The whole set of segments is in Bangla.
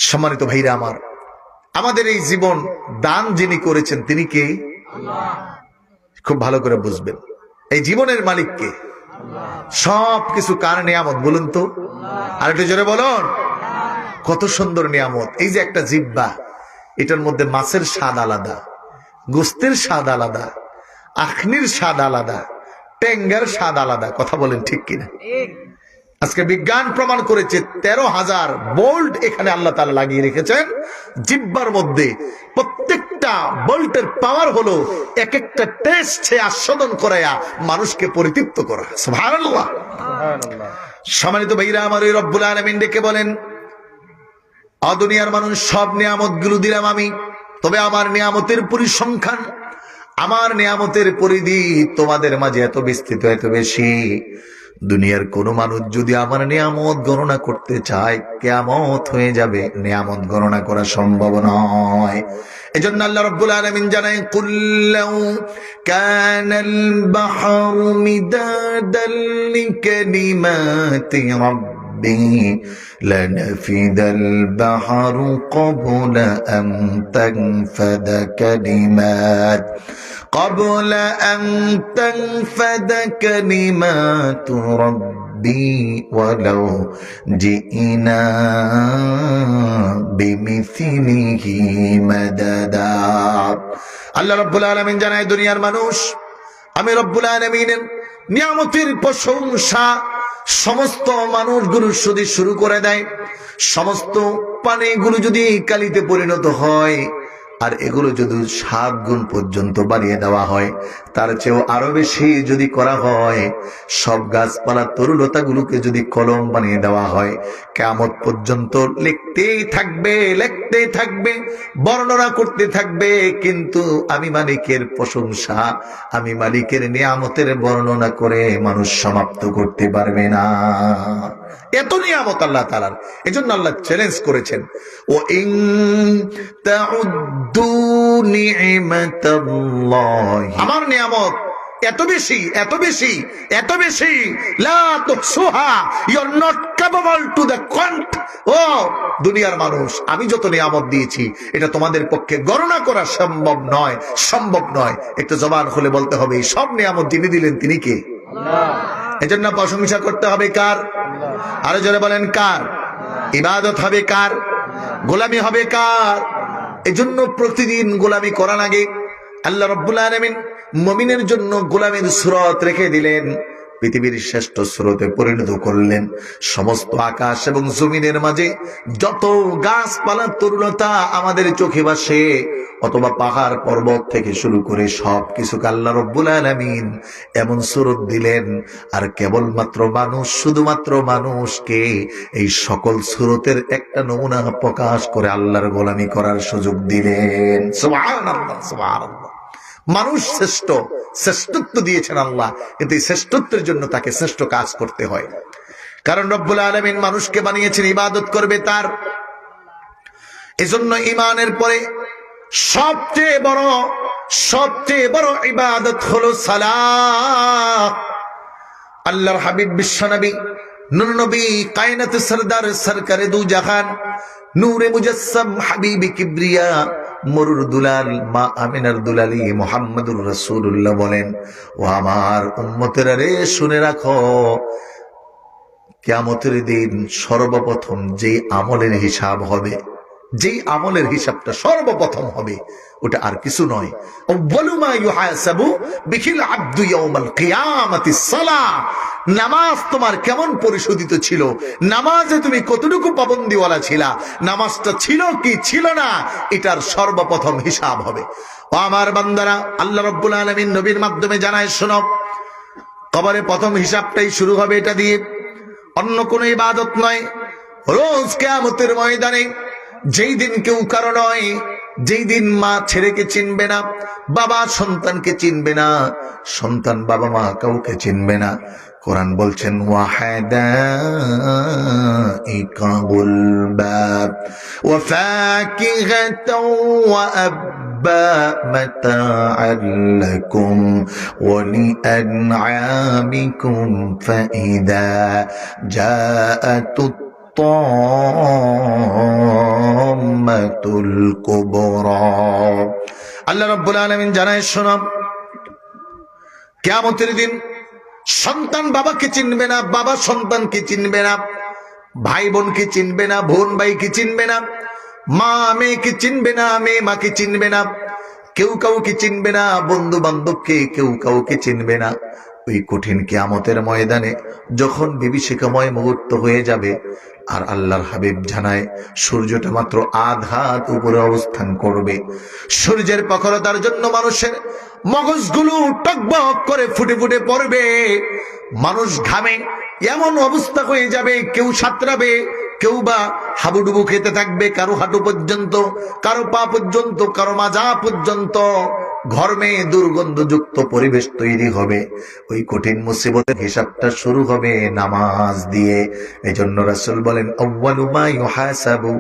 সম্মানিত ভাইরা আমার, আমাদের এই জীবন দান যিনি করেছেন তিনি কে? খুব ভালো করে বুঝবেন। এই জীবনের মালিক কে? সবকিছু কার নিয়ামত বলুন তো? আর একটু জোরে বলুন। কত সুন্দর নিয়ামত! এই যে একটা জিহ্বা, এটার মধ্যে মাছের স্বাদ আলাদা, গোস্তের স্বাদ আলাদা, আখনির স্বাদ আলাদা, টেঙ্গার স্বাদ আলাদা। কথা বলেন ঠিক কিনা? আজকে বিজ্ঞান প্রমাণ করেছে 13,000 ভোল্ট এখানে আল্লাহ তাআলা লাগিয়ে রেখেছেন জিহ্বার মধ্যে। প্রত্যেকটা ভোল্টের পাওয়ার হলো এক একটা টেস্ট আস্বাদন করায়া মানুষকে পরিতৃপ্ত করা। সুবহানাল্লাহ। সম্মানিত ভাইরা আমার, ওই রব্বুল আলামিন ডেকে বলেন, দুনিয়ার মানুষ সব নিয়ামত গুলো দিলাম আমি, তবে আমার নিয়ামতের পরিসংখ্যান, আমার নিয়ামতের পরিধি তোমাদের মাঝে এত বিস্তৃত, এত বেশি, দুনিয়ার কোন মানুষ যদি আমার নিয়ামত গণনা করতে চায় কিয়ামত হয়ে যাবে, নিয়ামত গণনা করা সম্ভব নয়। এজন্য আল্লাহ রাব্বুল আলামিন জানায়, কুল্লাউ কানাল বাহরু মিদাদাল লিকালিমাতি রাব্বি লানাফিদাল বাহরু ক্বাবলা আন তানফাদা কালিমাত قبل أن تنفد كلمات ربي ولو جئنا بمثله مددا। আল্লাহ রাব্বুল আলামিন জানায়, দুনিয়ার মানুষ, আমি রব্বুল আলামিনের নিয়ামতের প্রশংসা সমস্ত মানুষগুলো যদি শুরু করে দেয়, সমস্ত পানিগুলো যদি কালিতে পরিণত হয়, আর এগুলো যদি 7 গুণ পর্যন্ত বাড়িয়ে দেওয়া হয়, তার চেয়েও আরো বেশি যদি করা হয়, সব গাছপালা তরুলতা গুলোকে যদি কলম বানিয়ে দেওয়া হয়, কিয়ামত পর্যন্ত লিখতেই থাকবে, লিখতেই থাকবে, বর্ণনা করতে থাকবে, কিন্তু আমি মালিকের প্রশংসা, আমি মালিকের নিয়ামতের বর্ণনা করে মানুষ সমাপ্ত করতে পারবে না। এত নিয়ামত আল্লাহ তাআলার। এজন্য আল্লাহ চ্যালেঞ্জ করেছেন, ও ইন তাউদ্দু নি'মাতাল্লাহি, আমার নিয়ামত এত বেশি, এত বেশি, এত বেশি, লা তুহসুহা, you are not capable to the count. ও দুনিয়ার মানুষ, আমি যত নিয়ামত দিয়েছি এটা তোমাদের পক্ষে গণনা করা সম্ভব নয়, সম্ভব নয়। একটু জবান খুলে বলতে হবে, এই সব নিয়ামত যিনি দিলেন তিনি কে? আল্লাহ। এজন্য প্রশংসা করতে হবে কার? আরো জোরে বলেন কার? ইবাদত হবে কার? গোলামি হবে কার? এজন্য প্রতিদিন গোলামি করা লাগে। আল্লাহ রাব্বুল আলামিন মুমিনের জন্য গোলামের সূরত রেখে দিলেন, পৃথিবীর শ্রেষ্ঠ স্রোতে পরিণত করলেন। সমস্ত আকাশ এবং জমিনের মাঝে যত গাছপালা তরুলতা আমাদের চোখে ভাসে, অথবা পাহাড় পর্বত থেকে শুরু করে সবকিছুকে আল্লাহ রাব্বুল আলামিন এমন সুরত দিলেন, আর কেবলমাত্র মানুষ, শুধুমাত্র মানুষকে এই সকল সুরতের একটা নমুনা প্রকাশ করে আল্লাহর গোলামি করার সুযোগ দিলেন। সুবহানাল্লাহ, সুবহানাল্লাহ। মানুষ শ্রেষ্ঠ, শ্রেষ্ঠত্ব দিয়েছেন আল্লাহ, কিন্তু এই শ্রেষ্ঠত্বের জন্য তাকে শ্রেষ্ঠ কাজ করতে হয়। কারণ রব্বুল আলামিন মানুষকে বানিয়েছেন ইবাদত করবে তার। এজন্য ঈমানের পরে সবচেয়ে বড় ইবাদত হলো সালাত। আল্লাহর হাবিব বিশ্বনবী নূর নবী কায়নাত সরদার সরকারে দু জাহান নূরে মুজাসসাম হাবিবি কিবরিয়া মরুর দুলাল মা আমিনার দুলালি মুহাম্মদুর রাসূলুল্লাহ বলেন, ও আমার উম্মতেরা রে, শুনে রাখো, কিয়ামতের দিন সর্বপ্রথম যে আমলের হিসাব হবে, যেই আমলের হিসাবটা সর্বপ্রথম হবে, ওটা আর কিছু নয়, আউয়ালু মা ইউহাসাবু বিহিল আবদু ইয়াউমাল কিয়ামাতিস সালাহ। নামাজ তোমার কেমন পরিশোধিত ছিল, নামাজে তুমি কতটুকু পাবন্দিওয়ালা ছিলা, নামাজটা ছিল কি ছিল না, এটার সর্বপ্রথম হিসাব হবে। ও আমার বান্দারা, আল্লাহ রাব্বুল আলামিন নবীর মাধ্যমে জানায়, শোনো, কবরে প্রথম হিসাবটাই শুরু হবে এটা দিয়ে, অন্য কোনো ইবাদত নয়। রোজ কিয়ামতের ময়দানে যেই দিন কেউ কারো নয়, যেই দিন মা ছেলেকে চিনবে না, বাবা সন্তানকে চিনবে না, সন্তান বাবা মা কাউকে চিনবে না। কোরআন বলছেন, ওয়াহাদাইকাল বাব ওয়া ফাকিহাতাও ওয়া আব্বা মাতা'আল লাকুম ওয়া লিআন'আমিকুম ফাইদা জাআতুত আয়াতুল কুবরা। আল্লাহ রাব্বুল আলামিন জানায়, শোনো, কিয়ামতের দিন সন্তান বাবাকে চিনবে না, বাবা সন্তানকে চিনবে না, ভাই বোনকে চিনবে না, বোন ভাইকে চিনবে না, মা মেয়েকে চিনবে না, মেয়ে মাকে চিনবে না, কেউ কাউকে চিনবে না, বন্ধু বান্ধবকে কেউ কাউকে চিনবে না। ওই কঠিন কিয়ামতের ময়দানে যখন বিভীষিকাময় মুহূর্ত হয়ে যাবে, আর আল্লাহর হাবিব জানায় সূর্যটা মাত্র আধাত উপরে অবস্থান করবে, সূর্যের প্রখরতার জন্য মানুষের মগজগুলো টকবক করে ফুটে ফুটে পড়বে, মানুষ ঘামে এমন অবস্থা হয়ে যাবে, কেউ সাঁতরাবে, কেউ বা হাবুডুবু খেতে থাকবে, কারো হাঁটু পর্যন্ত, কারো পা পর্যন্ত, কারো মাজা পর্যন্ত ঘর্মে দুর্গন্ধযুক্ত পরিবেশ তৈরি হবে। ওই কঠিন মুসিবতের হিসাবটা শুরু হবে নামাজ দিয়ে। এজন্য রাসূল বলেন, আউয়ালু মা ইউহাসাবু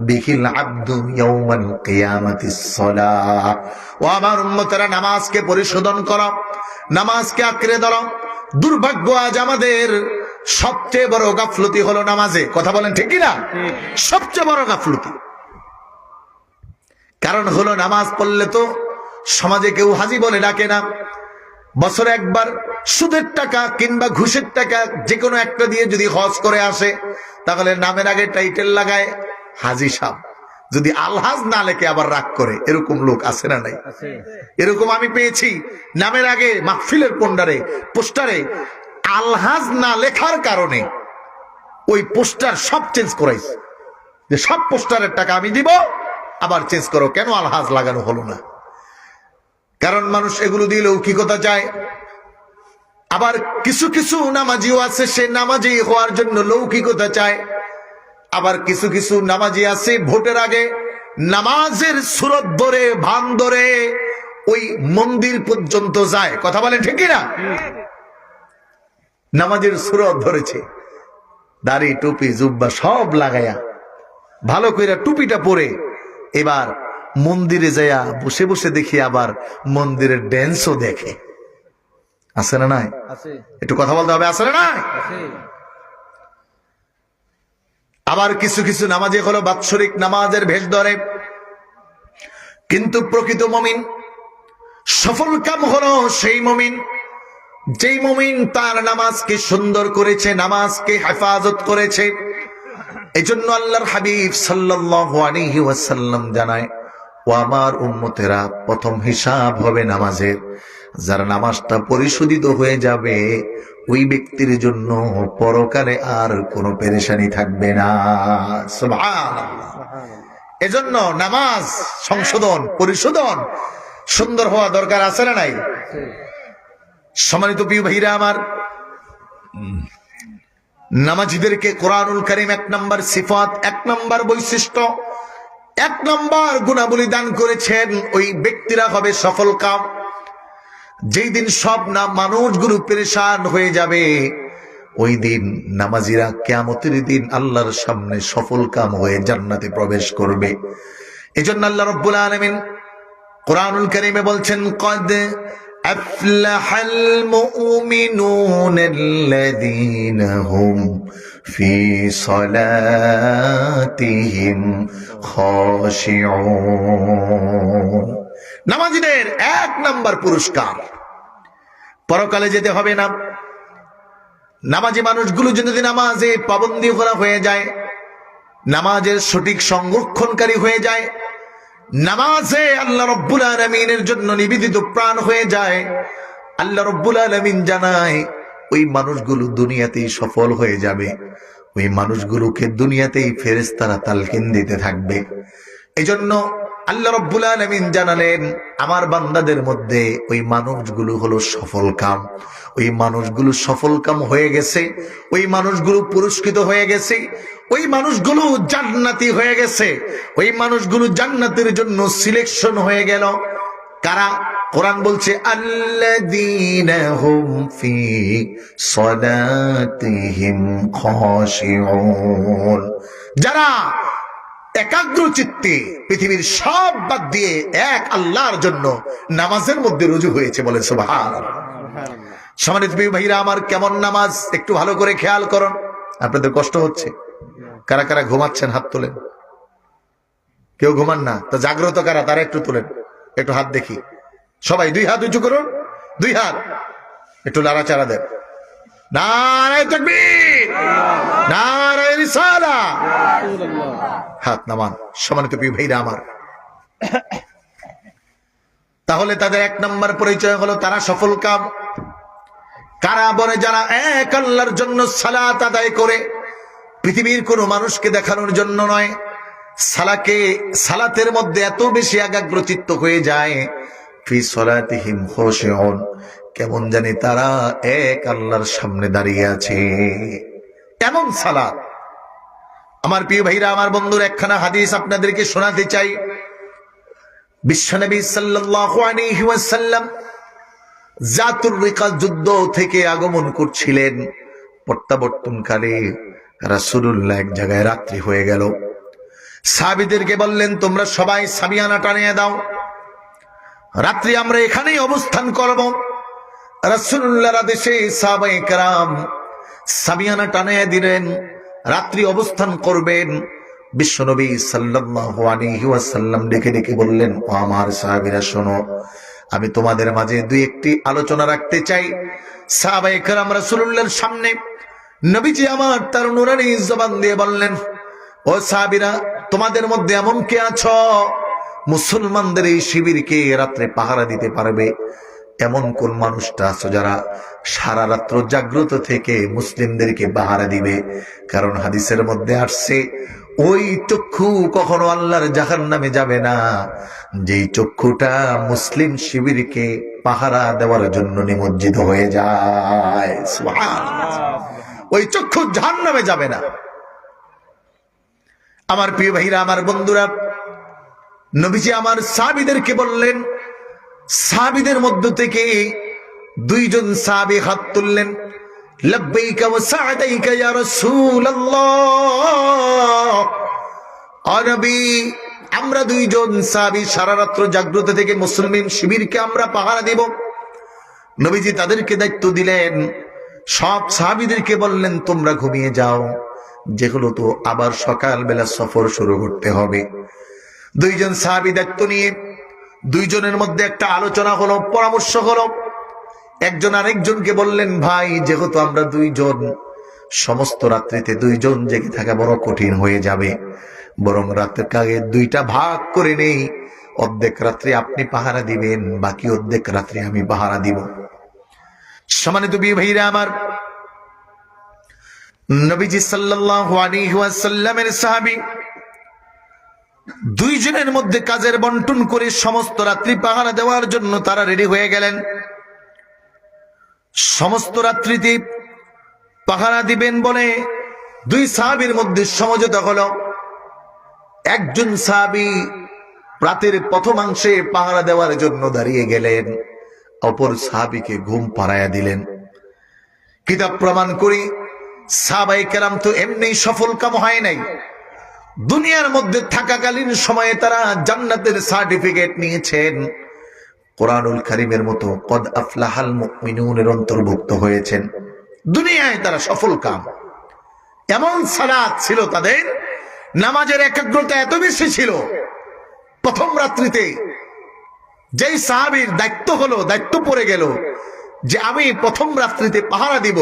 বিহিল আবদু ইয়াউমাল কিয়ামাতিস সালাহ। ও আমার উম্মতেরা, নামাজকে পরিশোধন করো, নামাজকে আঁকড়ে ধরো। দুর্ভাগ্য, আজ আমাদের সবচেয়ে বড় গাফলতি হলো নামাজে। কথা বলেন ঠিক কিনা? সবচেয়ে বড় গাফলতি। কারণ হলো, নামাজ পড়লে তো সমাজে কেউ হাজি বলে ডাকে না। বছরে একবার সুদের টাকা কিংবা ঘুষের টাকা যে কোনো একটা দিয়ে যদি হজ করে আসে, তাহলে নামের আগে টাইটেল লাগায় হাজি সাহেব। যদি আলহাজ না লেখে আবার রাগ করে। এরকম লোক আছে না নাই? এরকম আমি পেয়েছি। নামের আগে মাহফিলের পোস্টারে আলহাজ না লেখার কারণে ওই পোস্টার সব চেঞ্জ করাইছে, যে সব পোস্টারের টাকা আমি দিব, আবার চেঞ্জ করো। কেন আলহাজ লাগানো হলো না? কারণ মানুষ এগুলো দিয়ে লৌকিকতা চায়। আবার কিছু কিছু নামাজিও আছে, সে নামাজি হওয়ার জন্য লৌকিকতা চায়। আবার কিছু কিছু নামাজি আছে, ভোটের আগে নামাজের সুরত ধরে, ভান ধরে ওই মন্দির পর্যন্ত যায়। কথা বলেন ঠিক কিনা? নামাজের সুরত ধরেছে, দাড়ি টুপি জুব্বা সব লাগায়া ভালো করে টুপিটা পরে এবার মন্দিরে যায়া বসে বসে দেখি, আবার মন্দিরের ড্যান্সও দেখে। আছে না নাই? একটু কথা বলতে হবে, আছে না নাই? আবার কিছু কিছু নামাজি হলো বাৎসরিক নামাজের ভেষ ধরে, কিন্তু প্রকৃত মুমিন, সফল কাম হলো সেই মুমিন যেই মুমিন তার নামাজকে সুন্দর করেছে, নামাজকে হেফাজত করেছে। এজন্য আল্লাহর হাবিব সাল্লাল্লাহু আলাইহি ওয়াসাল্লাম জানায়, ও আমার উম্মতেরা, প্রথম হিসাব হবে নামাজের। যার নামাজটা পরিশোধিত হয়ে যাবে, ওই ব্যক্তির জন্য পরকালে আর কোনো পেরেশানি থাকবে না। সুবহানাল্লাহ। এজন্য নামাজ সংশোধন, পরিশোধন সুন্দর হওয়া দরকার, আছে না নাই? সম্মানিত প্রিয় ভাইরা আমার, নামাজীদেরকে কোরআনুল কারীম 1 নম্বর সিফাত, 1 নম্বর বৈশিষ্ট্য, 1 নম্বর গুণাবলী দান করেছেন। ওই ব্যক্তিরা হবে সফল কাম। যেই দিন সব মানুষগুলো পেরেশান হয়ে যাবে, ওই দিন নামাজিরা কিয়ামতের দিন আল্লাহর সামনে সফল কাম হয়ে জান্নাতে প্রবেশ করবে। এজন্য আল্লাহ রাব্বুল আলামিন কোরআনুল কারীমে বলছেন, কদ আফলাহাল মুমিনুনাল্লাযীনা হুম ফি সালাতিহিম খাশিউন। নামাজীদের 1 নম্বর পুরস্কার, পরকালে যেতে হবে না। নামাজি মানুষগুলো যদি নামাজে পাবন্দী করা হয়ে যায়, নামাজের সঠিক সংরক্ষণকারী হয়ে যায়, নামাজে আল্লাহ রাব্বুল আলামিনের জন্য নিবেদিত প্রাণ হয়ে যায়, আল্লাহ রাব্বুল আলামিন জানায় ওই মানুষগুলো দুনিয়াতেই সফল হয়ে যাবে। ওই মানুষগুলোকে দুনিয়াতেই ফেরেশতারা তালকিন দিতে থাকবে। এজন্য আল্লাহ রাব্বুল আলামিন জানালেন, আমার বান্দাদের মধ্যে ওই মানুষগুলো হলো সফল কাম। ওই মানুষগুলো সফল কাম হয়ে গেছে, ওই মানুষগুলো পুরস্কৃত হয়ে গেছে, ওই মানুষগুলো জান্নাতি হয়ে গেছে, ওই মানুষগুলো জান্নাতের জন্য সিলেকশন হয়ে গেল। কারা? কোরআন বলছে, আল্লাযীনা হুম ফি সালাতিহিম খাশিউন। যারা একাগ্র চিত্তে পৃথিবীর সব বাদ দিয়ে এক আল্লাহর জন্য নামাজের মধ্যে রুজু হয়েছে। বলে সুবহানাল্লাহ। সম্মানিত ভাইরা আমার, কেমন নামাজ একটু ভালো করে খেয়াল করুন। আপনাদের কষ্ট হচ্ছে? কারা কারা ঘুমাচ্ছেন হাত তোলেন। কেউ ঘুমান না তো জাগ্রত কারা তারা একটু তুলেন, একটু হাত দেখি সবাই, 2 হাত উঁচু করুন, 2 হাত একটু লাড়াচাড়া দেন। নারায়ে তাকবীর, নারায়ে রিসালাহ। হাত নামান সম্মানিত প্রিয় ভাইরা আমার। তাহলে তাদের 1 নম্বর পরিচয় হলো তারা সফল কাম। কারা বলে? যারা এক আল্লাহর জন্য সালাত আদায় করে, পৃথিবীর কোন মানুষকে দেখানোর জন্য নয়। সালাতের মধ্যে এত বেশি একাগ্রচিত্ত হয়ে যায়, ফি সালাতিহিম খুশিউন, কেমন জানি তারা এক আল্লাহর সামনে দাঁড়িয়ে আছে, এমন সালাত। আমার প্রিয় ভাইরা, আমার বন্ধুর একখানা হাদিস আপনাদেরকে শোনাতে চাই। বিশ্বনবী সাল্লাল্লাহু আলাইহি ওয়াসাল্লাম জাতুর রিকা যুদ্ধ থেকে আগমন করছিলেন। প্রত্যাবর্তনকালে রাসূলুল্লাহ এক জায়গায় রাত্রি হয়ে গেল। সাহাবীদেরকে বললেন, তোমরা সবাই সামিয়ানা টানিয়ে দাও, রাত্রি আমরা এখানেই অবস্থান করব। রাসূলুল্লাহর আদেশে সাহাবায়ে কেরাম সামিয়ানা টানিয়ে দিলেন, রাত্রি অবস্থান করবেন। বিশ্বনবী সাল্লাল্লাহু আলাইহি ওয়াসাল্লাম ডেকে ডেকে বললেন, ও আমার সাহাবীরা শোনো, আমি তোমাদের মাঝে 2-1টি আলোচনা রাখতে চাই। সাহাবায়ে কেরাম রাসূলুল্লাহর সামনে, নবীজি আমার তার নূরানী জবান দিয়ে বললেন, ও সাহাবীরা, তোমাদের মধ্যে এমন কে আছো মুসলমানদের এই শিবিরকে রাত্রে পাহারা দিতে পারবে? এমন কোন মানুষটা আছো যারা সারা রাত্র জাগ্রত থেকে মুসলিমদেরকে পাহারা দিবে? কারণ হাদিসের মধ্যে আসছে, ওই চক্ষু কখনো আল্লাহর জাহান্নামে যাবে না যেই চক্ষুটা মুসলিম শিবিরকে পাহারা দেওয়ার জন্য নিমজ্জিত হয়ে যায়। সুবহানাল্লাহ। ওই চক্ষু জাহান্নামে যাবে না। আমার প্রিয় ভাইরা, আমার বন্ধুরা, নবীজি আমার সাহাবীদেরকে বললেন। সাহাবীদের মধ্য থেকে 2 জন সাহাবী হাত তুললেন, লাব্বাইকা ওয়া সা'দাইকা ইয়া রাসূলুল্লাহ। ও নবী, আমরা 2 জন সাহাবী সারা রাত্র জাগ্রত থেকে মুসলিম শিবিরকে আমরা পাহারা দেব। নবীজি তাদেরকে দায়িত্ব দিলেন। সব সাহাবীদেরকে বললেন, তোমরা ঘুমিয়ে যাও, যেগুলো তো আবার সকালবেলা সফর শুরু করতে হবে। 2 জন সাহাবী দায়িত্ব নিয়ে 2 জনের মধ্যে একটা আলোচনা হলো, পরামর্শ হলো। একজন আরেকজনকে বললেন, ভাই, যেহেতু আমরা 2 জন, সমস্ত রাত্রিতে 2 জন জেগে থাকা বড় কঠিন হয়ে যাবে, বরং রাতের কাগে 2টা ভাগ করে নেই। অর্ধেক রাত্রি আপনি পাহারা দিবেন, বাকি অর্ধেক রাত্রি আমি পাহারা দিব। সম্মানিত ভাইরা আমার, নবীজি সাল্লাল্লাহু আলাইহি ওয়াসাল্লামের সাহাবী 2 জনের মধ্যে কাজের বন্টন করে সমস্ত রাত্রি পাহারা দেওয়ার জন্য তারা রেডি হয়ে গেলেন। সমস্ত রাত্রিতে পাহারা দিবেন বলে 2 সাহাবীর মধ্যে সমঝোতা হলো। একজন সাহাবী রাতের প্রথমাংশে পাহারা দেওয়ার জন্য দাঁড়িয়ে গেলেন, অপর সাহাবীকে ঘুম পাড়াইয়া দিলেন। কিতাব প্রমাণ করি, সাহাবায়ে কেরাম তো এমনি সফল কাম হয় নাই। দুনিয়ার মধ্যে থাকাকালীন সময়ে তারা জান্নাতের সার্টিফিকেট নিয়েছেন। কোরআনুল কারীমের মতো কদ আফলাহাল মুমিনুনের অন্তর্ভুক্ত হয়েছেন। দুনিয়ায় তারা সফল কাম। এমন সালাত ছিল তাদের, নামাজের একাগ্রতা এত বেশি ছিল। প্রথম রাত্রিতে যেই সাহাবীর দায়িত্ব পড়ে গেল যে আমি প্রথম রাত্রিতে পাহারা দিব,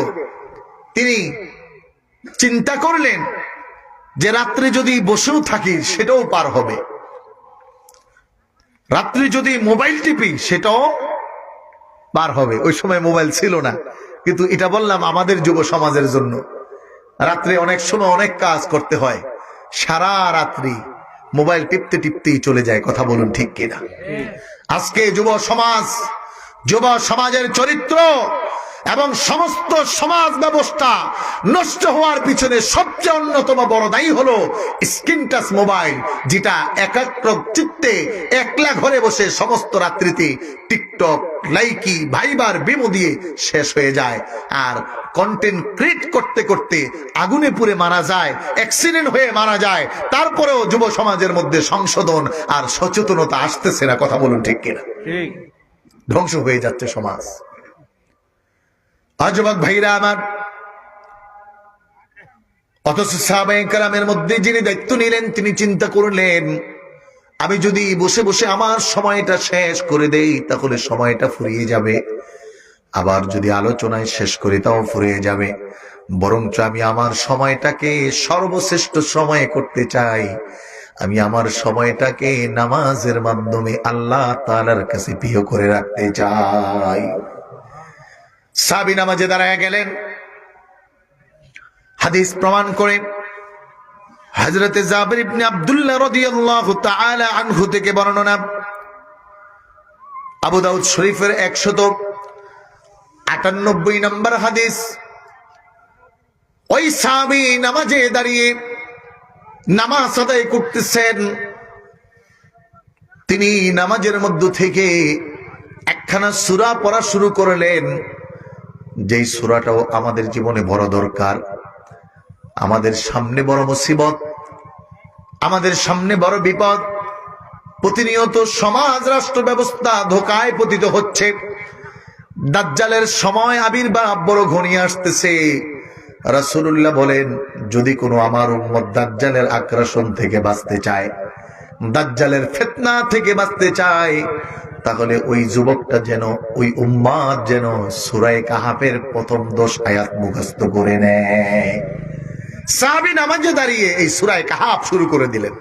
তিনি চিন্তা করলেন যে রাত্রি যদি বসেও থাকি সেটাও পার হবে, রাত্রি যদি মোবাইল টিপি সেটাও পার হবে। ওই সময় মোবাইল ছিল না, কিন্তু এটা বললাম আমাদের যুব সমাজের জন্য। রাত্রে অনেক সময় অনেক কাজ করতে হয়, সারা রাত্রি মোবাইল টিপতে টিপতেই চলে যায়। কথা বলুন ঠিক কিনা? আজকে যুব সমাজের চরিত্র এবং সমস্ত সমাজ ব্যবস্থা নষ্ট হওয়ার পিছনে সবচেয়ে অন্যতম বড় দায়ী হলো স্ক্রিন টাচ মোবাইল, যেটা একাগ্র চিত্তে একলা ঘরে বসে সমস্ত রাত্রিতে টিকটক, লাইকি, ভাইবার, বিমো দিয়ে শেষ হয়ে যায়। আর কন্টেন্ট ক্রিয়েট করতে করতে আগুনে পুড়ে মারা যায়, অ্যাক্সিডেন্ট হয়ে মারা যায়। তারপরেও যুব সমাজের মধ্যে সংশোধন আর সচেতনতা আসতেছে না। কথা বলুন ঠিক কিনা? ধ্বংস হয়ে যাচ্ছে সমাজ। যুবক ভাইরা আমার, অথচ সাহাবায়ে কেরামের মধ্যে যিনি দায়িত্ব নিলেন তিনি চিন্তা করলেন আমি যদি বসে বসে আমার সময়টা শেষ করে দেই তাহলে সময়টা ফুরিয়ে যাবে, আবার যদি আলোচনায় শেষ করি তাও ফুরিয়ে যাবে। বরঞ্চ আমি আমার সময়টাকে সর্বশ্রেষ্ঠ সময় করতে চাই। আমি আমার সময়টাকে নামাজের মাধ্যমে আল্লাহ তাআলার কাছে প্রিয় করে রাখতে চাই। সাহাবী নামাজে দাঁড়ায় গেলেন। হাদিস প্রমাণ করে হযরতে জাবির ইবনে আব্দুল্লাহ রাদিয়াল্লাহু তাআলা আনহু থেকে বর্ণনা, আবু দাউদ শরীফের 198 নম্বর হাদিস। ওই সাহাবী নামাজে দাঁড়িয়ে নামাজ আদায় করতেছেন। তিনি নামাজের মধ্য থেকে একখানা সূরা পড়া শুরু করলেন, যেই সূরাটাও আমাদের জীবনে বড় দরকার। আমাদের সামনে বড় মুসিবত, আমাদের সামনে বড় বিপদ। প্রতিনিয়ত সমাজ রাষ্ট্র ব্যবস্থা ধোঁকায় পতিত হচ্ছে। দাজ্জালের সময় আবির্ভাব বড় ঘনিয়ে আসতেছে। রাসূলুল্লাহ বলেন, যদি কোনো আমার উম্মত দাজ্জালের আক্রমণ থেকে বাঁচতে চায়, দাজ্জালের ফিতনা থেকে বাঁচতে চায়, তাহলে ওই যুবকটা যেন, ওই উম্মাত যেন সূরা কাহাফের প্রথম 10 আয়াত মুখস্থ করে নেয়। সাহাবী নামাজে দাঁড়িয়ে এই সূরা কাহাফ শুরু করে দিলেন।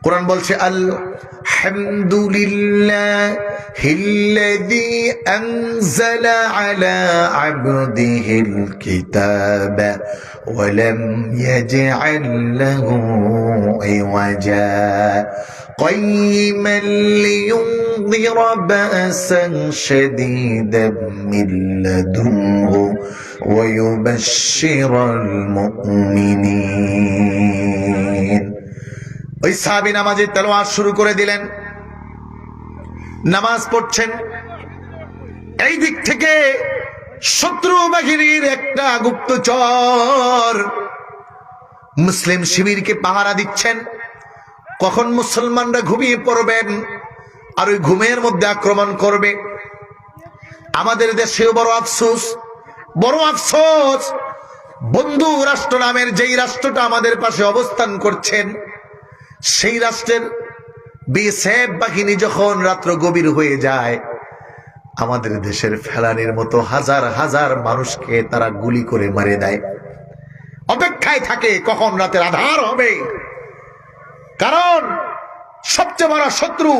কোরআন বলছে, আলহামদুলিল্লাহিল্লাযী আনজালা আলা আবদিহিল কিতাবা ওয়া লাম ইয়াজআল লাহু ইওয়াজা قيما لينذر بأسا شديدا من لدنه ويبشر المؤمنين। ওই সাহাবী নামাজে তেলাওয়াত শুরু করে দিলেন, নামাজ পড়ছেন। এই দিক থেকে শত্রু বাহিনীর একটা গুপ্তচর মুসলিম শিবিরকে পাহারা দিচ্ছেন। কখন মুসলমানরা ঘুমিয়ে পড়বেন আর ওই ঘুমের মধ্যে আক্রমণ করবে। আমাদের দেশেও বড় আফসোস, বড় আফসোস, বন্ধু রাষ্ট্র নামের যেই রাষ্ট্রটা আমাদের পাশে অবস্থান করছেন, সেই রাষ্ট্রের বিএসএফ বাহিনী যখন রাত্র গভীর হয়ে যায়, আমাদের দেশের ফেলানির মতো হাজার হাজার মানুষকে তারা গুলি করে মারে দেয়। অপেক্ষায় থাকে কখন রাতের আধার হবে। কারণ সবচেয়ে বড় শত্রু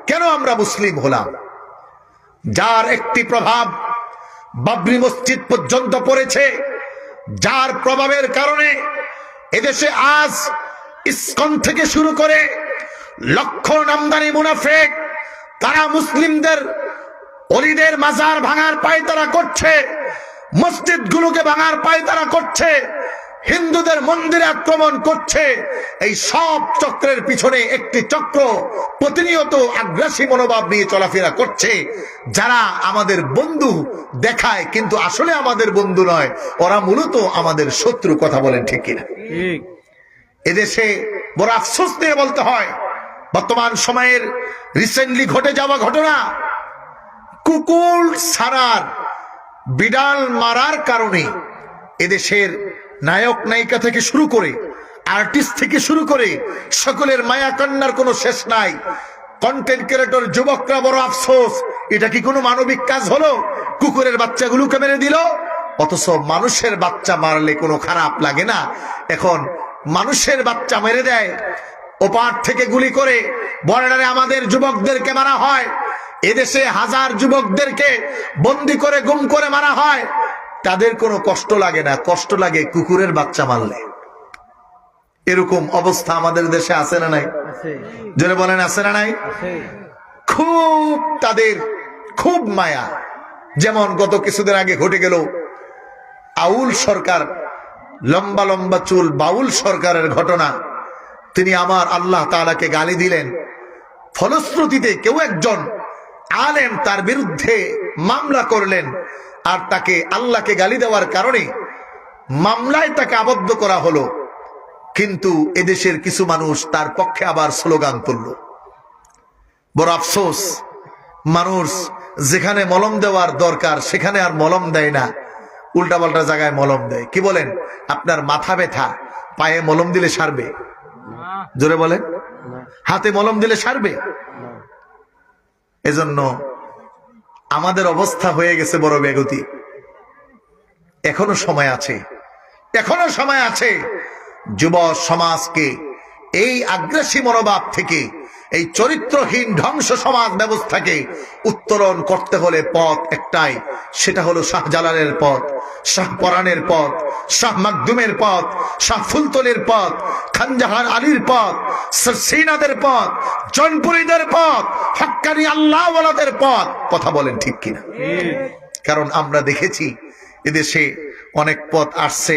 কেন আমরা মুসলিম হলাম? যার একটি প্রভাব বাবরি মসজিদ পর্যন্ত পড়েছে, যার প্রভাবের কারণে এদেশে আজ ইসকন থেকে শুরু করে লক্ষ নামদানি মুনাফিক তারা মুসলিমদের অলিদের মাজার ভাঙার পায়তারা করছে, মসজিদগুলোকে ভাঙার পায়তারা করছে, হিন্দুদের মন্দিরে আক্রমণ করছে। এই সব চক্রের পিছনে একটি চক্র প্রতিনিয়ত আগ্রাসী মনোভাব নিয়ে চলাফেরা করছে, যারা আমাদের বন্ধু দেখায় কিন্তু আসলে আমাদের বন্ধু নয়, ওরা মূলত আমাদের শত্রু। কথা বলেন ঠিক কিনা? এদেশে বড় আফসোস নিয়ে বলতে হয়, বর্তমান সময়ের রিসেন্টলি ঘটে যাওয়া ঘটনা, কুকুর ছাড়ার বিড়াল মারার কারণে এদেশের নায়ক নায়িকা থেকে শুরু করে আর্টিস্ট থেকে শুরু করে সকলের মায়া কান্নার কোনো শেষ নাই। কন্টেন্ট ক্রিয়েটর যুবকরা বড় আফসোস, এটা কি কোনো মানবিক কাজ হলো? কুকুরের বাচ্চাগুলোকে মেরে দিল, অথচ মানুষের বাচ্চা মারলে কোনো খারাপ লাগে না। এখন মানুষের বাচ্চা মেরে দেয়, ওপার থেকে গুলি করে বর্ডারে আমাদের যুবকদেরকে মারা হয়। এদেশে হাজার যুবকদেরকে বন্দি করে গুম করে মারা হয়, তাদের কোনো কষ্ট লাগে না, কষ্ট লাগে কুকুরের বাচ্চা মারলে। এরকম অবস্থা আমাদের দেশে আছে না নাই? জোরে বলেন, আছে না নাই? খুব তাদের খুব মায়া। যেমন গত কিছুদিন আগে ঘটে গেল আউল সরকার, লম্বা লম্বা চুল বাউল সরকারের ঘটনা। তিনি আমার আল্লাহ তাআলাকে গালি দিলেন, ফলশ্রুতিতে কেউ একজন আলেম তার বিরুদ্ধে মামলা করলেন, আর তাকে আল্লাহকে গালি দেওয়ার কারণে মামলায় তাকে আবদ্ধ করা হলো। কিন্তু এদেশের কিছু মানুষ তার পক্ষে আবার স্লোগান তুলল। বড় আফসোস, মানুষ যেখানে মলম দেওয়ার দরকার সেখানে আর মলম দেয় না, উল্টাপাল্টা জায়গায় মলম দেয়। কি বলেন? আপনার মাথা ব্যথা পায়ে মলম দিলে সারবে? জোরে বলে, হাতে মলম দিলে সারবে? এজন্য আমাদের অবস্থা হয়ে গেছে বড় বেগতি। এখনো সময় আছে, এখনো সময় আছে যুব সমাজকে এই আগ্রাসী মনোভাব থেকে, এই চরিত্রহীন ধ্বংস সমাজ ব্যবস্থাকে উত্তরণ করতে হলে পথ একটাই, সেটা হলো শাহজালালের পথ, শাহ পরাণের পথ, শাহ মাকদুমের পথ, শাহ ফুলতলির পথ, খানজাহান আলীর পথ, সিনাদের পথ, জনপুরীদের পথ, হক্কানি আল্লাহওয়ালাদের পথ। কথা বলেন ঠিক কিনা? কারণ আমরা দেখেছি এদেশে অনেক পথ আসছে,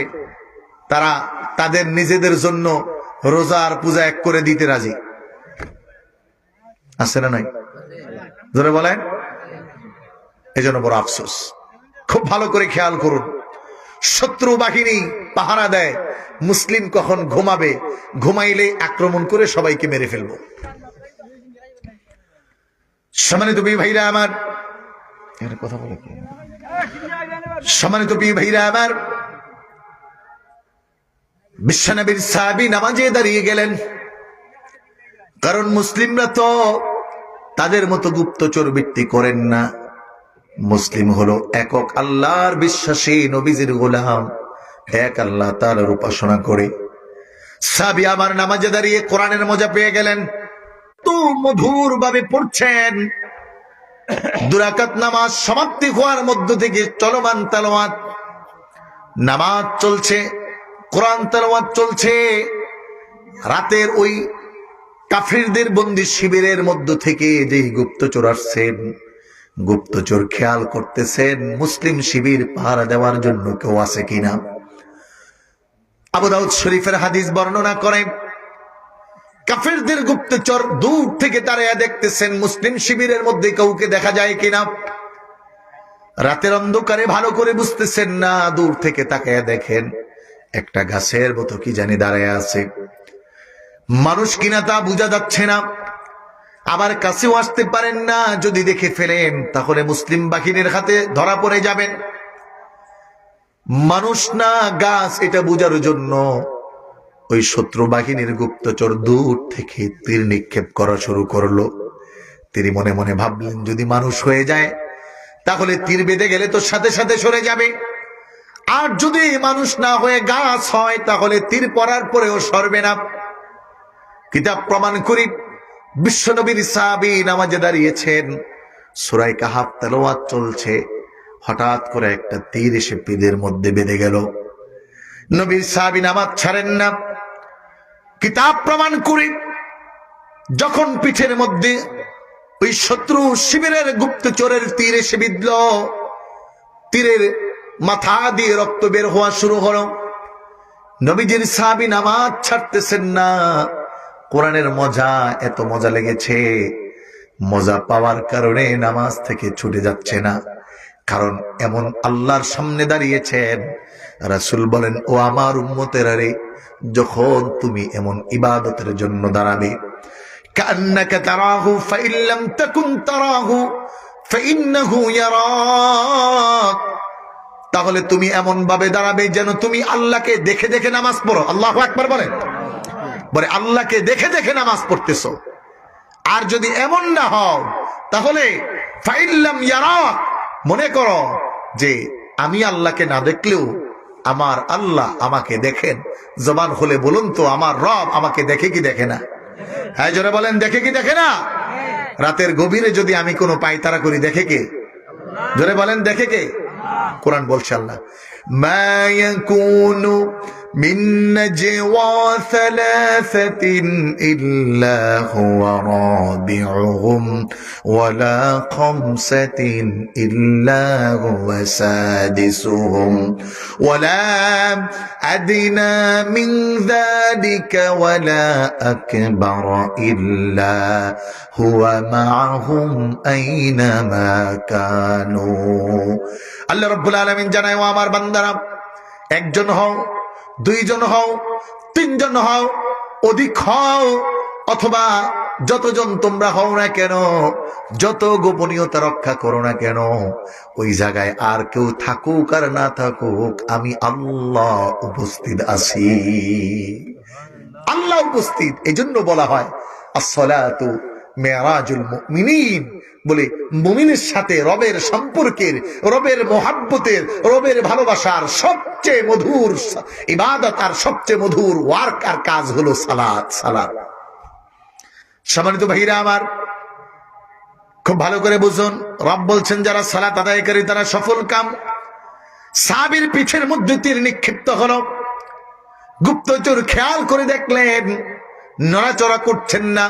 তারা তাদের নিজেদের জন্য রোজা আর পূজা এক করে দিতে রাজি আছে না নাই? জোরে বলেন। এজন্য বড় আফসোস। খুব ভালো করে খেয়াল করুন, শত্রু বাহিনী পাহারা দেয়, মুসলিম কখন ঘুমাবে, ঘুমাইলে আক্রমণ করে সবাইকে মেরে ফেলবো। সম্মানিত প্রিয় ভাইরা আমার, কথা বলে কি, সম্মানিত প্রিয় ভাইরা আমার, বিশ্বনবীর সাহাবী নামাজে দাঁড়িয়ে গেলেন। কারণ মুসলিমরা তো তাদের মতো গুপ্তচর বৃত্তি করেন না। মুসলিম হলো একক আল্লাহর বিশ্বাসী নবীজির গোলাম, এক আল্লাহ তাআলার উপাসনা করে। সাহাবী আমার নামাজে দাঁড়িয়ে কোরআনের মজা পেয়ে গেলেন, তো মধুর ভাবে পড়ছেন। দুরাকাত নামাজ সমাপ্তি হওয়ার মধ্য থেকে চলমান তেলাওয়াত, নামাজ চলছে, কোরআন তেলাওয়াত চলছে। রাতের ওই কাফিরদের বন্দী শিবিরের মধ্য থেকে যে গুপ্তচর আসছেন, গুপ্তচর খেয়াল করতেছেন মুসলিম শিবির পাহারা দেওয়ার জন্য কেউ আছে কিনা। আবু দাউদ শরীফের হাদিস বর্ণনা করে, কাফিরদের গুপ্তচর দূর থেকে তাড়াইয়া দেখতেছেন মুসলিম শিবিরের মধ্যে কাউকে দেখা যায় কিনা। রাতের অন্ধকারে ভালো করে বুঝতেছেন না, দূর থেকে তাকাইয়া দেখেন একটা গাছের মতো কি জানি দাঁড়ায় আছে, মানুষ কিনা তা বোঝা যাচ্ছে না। আবার কাছেও আসতে পারেন না, যদি দেখে ফেলেন তাহলে মুসলিম বাহিনীর হাতে ধরা পড়ে যাবেন। মানুষ না গাছ এটা বোঝার জন্য ওই শত্রু বাহিনীর গুপ্তচর দূর থেকে তীর নিক্ষেপ করা শুরু করলো। তিনি মনে মনে ভাবলেন, যদি মানুষ হয়ে যায় তাহলে তীর বেঁধে গেলে তো সাথে সাথে সরে যাবে, আর যদি মানুষ না হয়ে গাছ হয় তাহলে তীর পড়ার পরেও সরবে না। কিতাব প্রমাণ করি, বিশ্বনবীর সাহাবী নামাজে দাঁড়িয়েছেন, সূরা কাহাফ তেলাওয়াত চলছে, হঠাৎ করে একটা তীর এসে পিঠের মধ্যে বেঁধে গেল। নবীর সাহাবী নামাজ ছাড়েন না। কিতাব প্রমাণ করি, যখন পিঠের মধ্যে ওই শত্রু শিবিরের গুপ্তচরের তীর এসে বিঁধল, তীরের মাথা দিয়ে রক্ত বের হওয়া শুরু হলো। নবীজির সাহাবী নামাজ ছাড়তেছেন না। কোরআনের মজা, এত মজা লেগেছে, মজা পাওয়ার কারণে নামাজ থেকে ছুটে যাচ্ছে না। কারণ এমন আল্লাহর সামনে দাঁড়িয়েছেন। রাসূল বলেন, ও আমার উম্মতেরা রে, যখন তুমি এমন ইবাদতের জন্য দাঁড়াবে, কান্নাকা তারাহু ফাইন লাম তাকুন তারাহু ফাইন্নাহু ইয়ারাক, তাহলে তুমি এমন ভাবে দাঁড়াবে যেন তুমি আল্লাহকে দেখে দেখে নামাজ পড়ো। আল্লাহু আকবার বলেন। বলে আল্লাহকে দেখে দেখে নামাজ পড়তেছো। আর যদি এমন না হও তাহলে ফাইন লাম ইয়ারাক, মনে করো যে আমি আল্লাহকে না দেখলেও আমার আল্লাহ আমাকে দেখেন। জবান হলে বলুন তো, আমার রব আমাকে দেখে কি দেখে না? হ্যাঁ জোরে বলেন, দেখে কি দেখে না? রাতের গভীরে যদি আমি কোনো পায়তারা করি, দেখে কে? জোরে বলেন, দেখে কে? কোরআন বলছে আল্লাহ, মা ইয়াকুনু মিন নাজওয়া সালাসাতিন ইল্লা হুয়া রাবিউহুম ওয়ালা খামসাতিন ইল্লা হুয়া সাদিসুহুম ওয়ালা আদনা মিন যালিকা ওয়ালা আকবার ইল্লা হুয়া মাআহুম আইনামা কানু। আল্লাহ রাব্বুল আলামিন জানায়, ও আমার বান্দারা, একজন হও, দুইজন হও, তিনজন হও, অধিক হও, অথবা যতজন তোমরা হও না কেন, যত গোপনীয়তা রক্ষা করো না কেন, ওই জায়গায় আর কেউ থাকুক আর না থাকুক, আমি আল্লাহ উপস্থিত আছি। আল্লাহ উপস্থিত। এই জন্য বলা হয় আসসালাতু মেরাজুল মুমিনিন, বলে মুমিনের সাথে রবের সম্পর্কের, রবের মোহাব্বতের, রবের ভালোবাসার সবচেয়ে মধুর ইবাদত আর সবচেয়ে মধুর ওয়ার্ক আর কাজ হলো সালাত। সালাত। সম্মানিত ভাইরা আমার, খুব ভালো করে বুঝুন, রব বলছেন যারা সালাত আদায়কারী তারা সফল কাম। সাহাবীর পিঠের মধ্যে তীর নিক্ষিপ্ত হলো। গুপ্তচর খেয়াল করে দেখলেন নড়াচড়া করছেন না।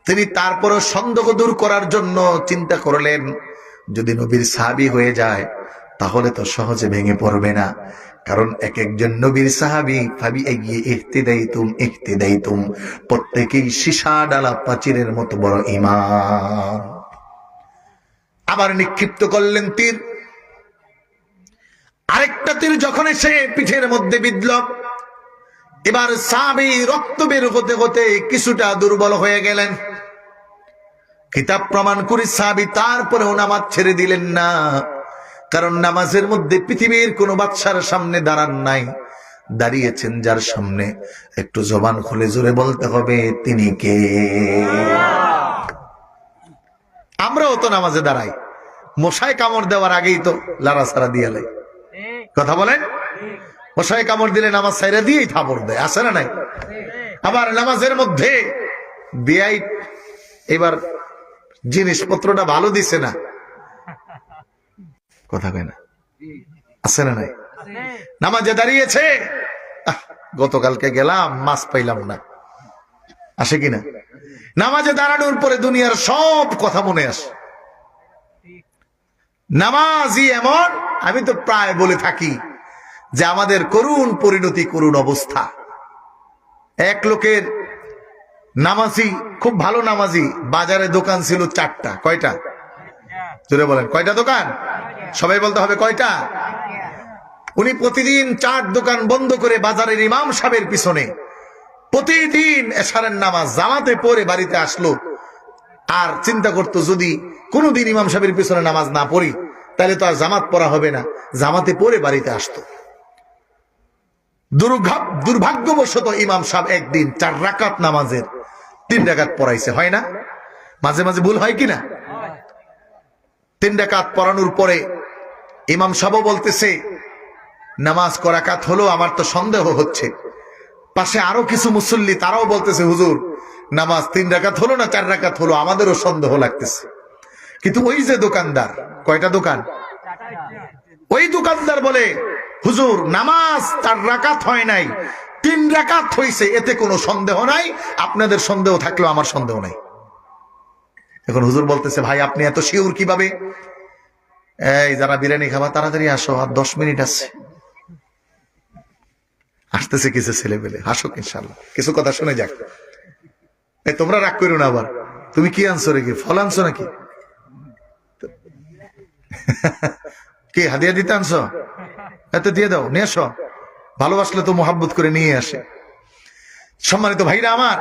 তিনি তারপরও সন্দেহ দূর করার জন্য চিন্তা করলেন, যদি নবীর সাহাবী হয়ে যায় তাহলে তো সহজে ভেঙে পড়বে না, কারণ এক একজন নবীর সাহাবী ভাবি এগিয়ে ইহতিদাইতুম, প্রত্যেকেই সীসা ডালা প্রাচীরের মতো বড় ঈমান। আবার নিক্ষিপ্ত করলেন তীর। আরেকটা তীর যখন এসে পিঠের মধ্যে বিঁধল, এবার সাহাবী রক্ত বের হতে হতে কিছুটা দুর্বল হয়ে গেলেন। কিতাব প্রমাণ করে সাহাবী তারপরেও নামাজ ছেড়ে দিলেন না, কারণ নামাজের মধ্যে পৃথিবীর কোন বাদশার সামনে দাঁড়ান নাই, দাঁড়িয়েছেন যার সামনে একটু জবান খুলে জোরে বলতে হবে তিনি কে। আমরাও তো নামাজে দাঁড়াই, মশায় কামড় দেওয়ার আগেই তো লাড়াছাড়া দিয়ে লাই। কথা বলেন, মশায় কামড় দিলে নামাজ ছাইরা দিয়েই থাপড় দেয়, আছে না নাই? আবার নামাজের মধ্যে বিআই এবার জিনিসপত্রটা ভালো দিছে না, কথা কয় না, আছে না নাই? নামাজে দাঁড়িয়েছে, গতকালকে গেলাম মাছ পাইলাম না, আসে কিনা? নামাজে দাঁড়ানোর পরে দুনিয়ার সব কথা মনে আসে। নামাজই এমন, আমি তো প্রায় বলে থাকি যে আমাদের করুণ পরিণতি, করুণ অবস্থা। এক লোকের নামাজি, খুব ভালো নামাজি, বাজারে দোকান ছিল 4টা। কয়টা? জোরে বলেন, কয়টা দোকান? সবাই বলতে হবে কয়টা। উনি প্রতিদিন 4 দোকান বন্ধ করে বাজারের ইমাম সাহেবের পিছনে প্রতিদিন এশারের নামাজ জামাতে পড়ে বাড়িতে আসলো। আর চিন্তা করতো যদি কোনোদিন ইমাম সাহেবের পিছনে নামাজ না পড়ি তাহলে তো আর জামাত পড়া হবে না, জামাতে পড়ে বাড়িতে আসতো। দুর্ভাগ্যবশত ইমাম সাহেব একদিন 4 রাকাত নামাজের 3 রাকাত পড়াইছে। হয় না? মাঝে মাঝে ভুল হয় কিনা? 3 রাকাত পড়ানোর পরে ইমাম সাহেব বলতেছে, নামাজ করাকাত হলো, আমার তো সন্দেহ হচ্ছে। পাশে আরো কিছু মুসল্লি তারাও বলতেছে, হুজুর নামাজ 3 রাকাত হলো না 4 রাকাত হলো, আমাদেরও সন্দেহ লাগতেছে। কিন্তু ওই যে দোকানদার, কয়টা দোকান? ওই দোকানদার বলে, হুজুর নামাজ 4 রাকাত হয় নাই, 3 রাকাত হয়েছে, এতে কোনো সন্দেহ নাই, আপনাদের সন্দেহ থাকলেও আমার সন্দেহ নাই। এখন হুজুর বলতেছে, ভাই আপনি এত শিওর কিভাবে? এই যারা বিরিয়ানি খাবা তাড়াতাড়ি আসো, আর 10 মিনিট আছে। আসতেছে কিছু ছেলে পেলে, আসো ইনশাল্লাহ, কিছু কথা শুনে যাক। এই তোমরা রাগ করো না আবার, তুমি কি আনছো রে? কি ফল আনছো নাকি? কি হাদিয়া দিতে আনছো? এত দিয়ে দাও, নিয়ে আসো। ভালোবাসলে তো মোহাব্বত করে নিয়ে আসে। সম্মানিত ভাইরা আমার,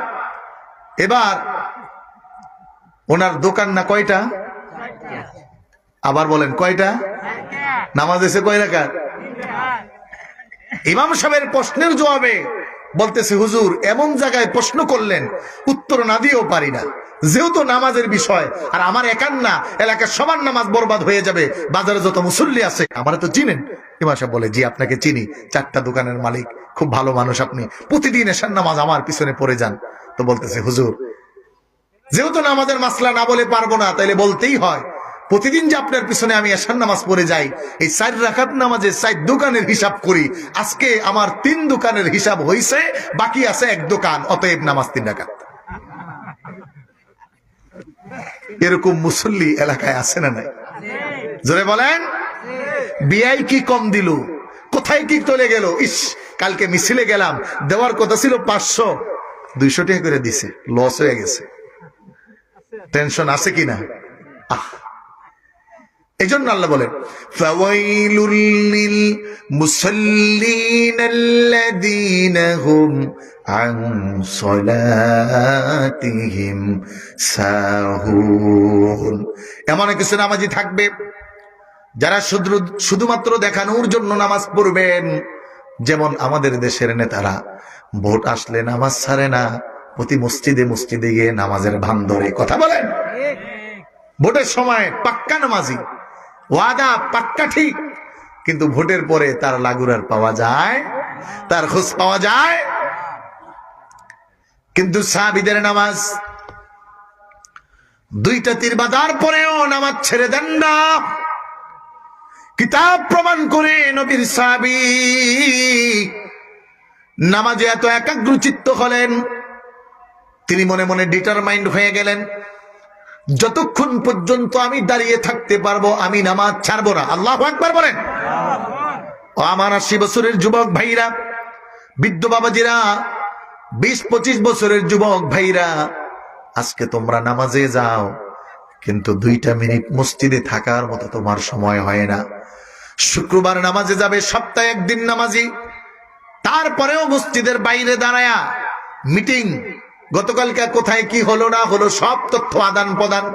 এবার ওনার দোকান না কয়টা? আবার বলেন কয়টা? নামাজ এসে কয় রাকাত? ইমাম সাহেবের প্রশ্নের জবাবে বলতেছে, হুজুর এমন জায়গায় প্রশ্ন করলেন উত্তর না দিয়েও পারি না, যেহেতু নামাজের বিষয়, আর আমার একার না, এলাকার সবার নামাজ বরবাদ হয়ে যাবে, বাজারে যত মুসল্লি আছে আমার তো চিনেন। ইমাম সাহেব বলে, জি আপনাকে চিনি, 4টা দোকানের মালিক, খুব ভালো মানুষ, আপনি প্রতিদিন এশার নামাজ আমার পিছনে পড়ে যান। তো বলতেছে, হুজুর যেহেতু নামাজের মাসলা না বলে পারবো না, তাইলে বলতেই হয়, প্রতিদিন যে আপনার পিছনে আমি এশার নামাজ পড়ে যাই, এই 4 রাকাত নামাজে 4 দোকানের হিসাব করি, আজকে আমার 3 দোকানের হিসাব হইছে, বাকি আছে 1 দোকান, অতএব নামাজ 3 রাকাত। এরকম মুসল্লি এলাকায় আছে না নাই? জোরে বলেন। বিআই কি কম দিল, কোথায় কি চলে গেল? ইস, কালকে মিছিলে গেলাম, দেওয়ার কথা ছিল 500, 200 টাকা করে দিছে, লস হয়ে গেছে। টেনশন আছে কিনা? এই জন্য আল্লাহ বলেন, ফাওয়াইলুল লিল মুসাল্লিনাল্লাযীনা হুম আন সালাতিহিম সাহুন। এমন কিছু নামাজি থাকবে যারা শুধুমাত্র দেখানোর জন্য নামাজ পড়বেন, যেমন আমাদের দেশের নেতারা ভোট আসলে নামাজ ছাড়ে না, প্রতি মসজিদে মসজিদে গিয়ে নামাজের ভান ধরে। কথা বলেন, ভোটের সময় পাক্কা নামাজি, ওয়াদা পাক্কা ঠিক, কিন্তু ভোটের পরে তার লাগুরার পাওয়া যায়, তার খোঁজ পাওয়া যায়। কিন্তু সাহাবীদের নামাজ, দুইটা তীর বাঁধার পরেও নামাজ ছেড়ে দেন না। কিতাব প্রমাণ করে নবীর সাহাবী নামাজে এত একাগ্রচিত্ত হলেন, তিনি মনে মনে ডিটারমাইন্ড হয়ে গেলেন, যতক্ষণ পর্যন্ত আমি দাঁড়িয়ে থাকতে পারবো আমি নামাজ ছাড়বো না। আল্লাহু আকবার বলেন। ও আমার 80 বছরের যুবক ভাইরা, বৃদ্ধ বাবাজিরা, 20-25 বছরের যুবক ভাইরা, আজকে তোমরা নামাজে যাও, কিন্তু 2টা মিনিট মসজিদে থাকার মতো তোমার সময় হয় না। শুক্রবার নামাজে যাবে, সপ্তাহে 1 দিন নামাজি, তারপরেও মসজিদের বাইরে দাঁড়ায়া মিটিং, গতকালকে কোথায় কি হলো না হলো সব তথ্য আদান প্রদান।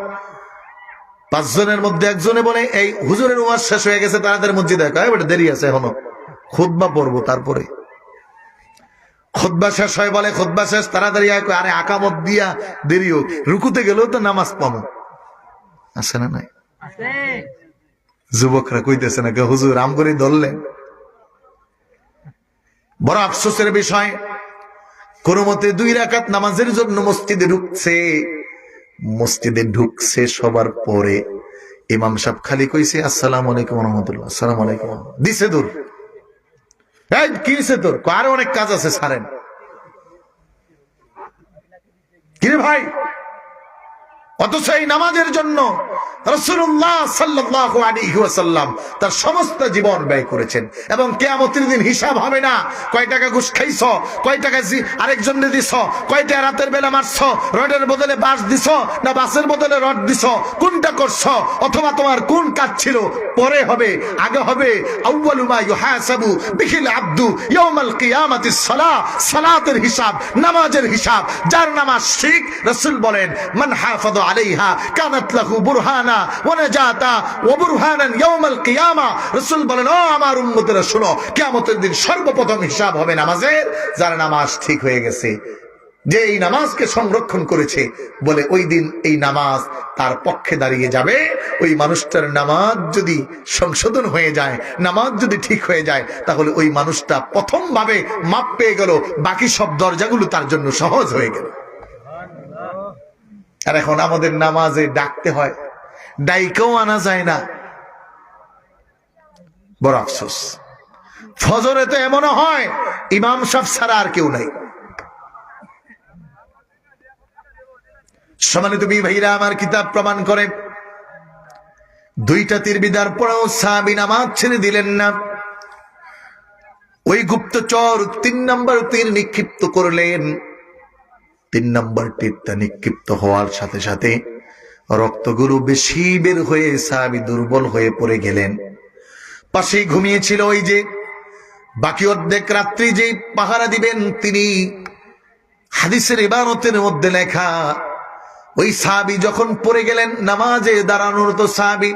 5 জনের মধ্যে একজনে বলে, এই হুজুরের ওয়াজ শেষ হয়ে গেছে, তাদের মসজিদে দেরি আছে, এখনো খুতবা পড়বো। তারপরে খুতবা শেষ হয়, বলে খুতবা শেষ, তাড়াতাড়ি আরে আকামত দিয়া দেরি হোক, রুকুতে গেলেও তো নামাজ পাবো। আছে না নাই? যুবকরা কইতেছে না, হুজুর আম করে ধরলেন। বড় আফসোসের বিষয়, কোন মতে 2 রাকাত নামাজের জন্য মসজিদে ঢুকছে সবার পরে ইমাম সাহেব খালি কইছে আসসালামু আলাইকুম ওয়া রাহমাতুল্লাহ, আসসালামু আলাইকুম, দিছে দূর। এই কি হইছে তোর? আরো অনেক কাজ আছে, ছাড়েন। কিরে ভাই, অথচ এই নামাজের জন্য রাসূলুল্লাহ সাল্লাল্লাহু আলাইহি ওয়াসাল্লাম তার সমস্ত জীবন ব্যয় করেছেন, এবং কিয়ামতের দিন হিসাব হবে না কয় টাকা ঘুষ খাইছো, কয় টাকা আরেকজনকে দিছো, কয়টা রাতের বেলা মারছো, রডের বদলে বাঁশ দিছো না বাসের বদলে রড দিছো, কোনটা করছো, অথবা তোমার কোন কাজ ছিল, পরে হবে। আগে হবে আউয়ালু মা ইউহাসাবু বিহিল আবদু ইয়াউমাল কিয়ামাতিস সালাহ, সালাতের হিসাব, নামাজের হিসাব। যার নামাজ ঠিক, রাসূল বলেন মান হাফাযা আলাইহা কানাত লাহু বুরহানা ওয়া নাজাতা ওয়া বুরহানান ইয়াউমাল কিয়ামা। রাসূল বলেন, ও আমার উম্মতেরা শুনো, কিয়ামতের দিন সর্বপ্রথম হিসাব হবে নামাজের। যার নামাজ ঠিক হয়ে গেছে, যে এই নামাজকে সংরক্ষণ করেছে, বলে ওই দিন এই নামাজ তার পক্ষে দাঁড়িয়ে যাবে। ওই মানুষটার নামাজ যদি সংশোধন হয়ে যায়, নামাজ যদি ঠিক হয়ে যায়, তাহলে ওই মানুষটা প্রথম ভাবে মাপ পেয়ে গেল, বাকি সব দরজাগুলো তার জন্য সহজ হয়ে গেল। আর এখন আমাদের নামাজে ডাকতে হয়, ডাইকেও আনা যায় না, বড় আফসোস। ফজরে তো এমনও হয় ইমাম সাহেব ছাড়া আর কেউ নাই। সম্মানিত ভাইরা আমার, কিতাব প্রমাণ করে 2টা তীর বিদার পরেও সাহাবী নামাজ ছেড়ে দিলেন না। ওই গুপ্তচর 3 নম্বর তীর নিক্ষিপ্ত করলেন। 3 নম্বর তীরটা নিক্ষিপ্ত হওয়ার সাথে সাথে রক্তগুলো বেশি বের হয়ে সাহাবী দুর্বল হয়ে পড়ে গেলেন। পাশেই ঘুমিয়েছিল ওই যে বাকি অর্ধেক রাত্রি যে পাহারা দিবেন তিনি, হাদিসের ইবারতের মধ্যে লেখা, ওই সাহাবী যখন পড়ে গেলেন, নামাজে দাঁড়ানোর তো সাহাবী,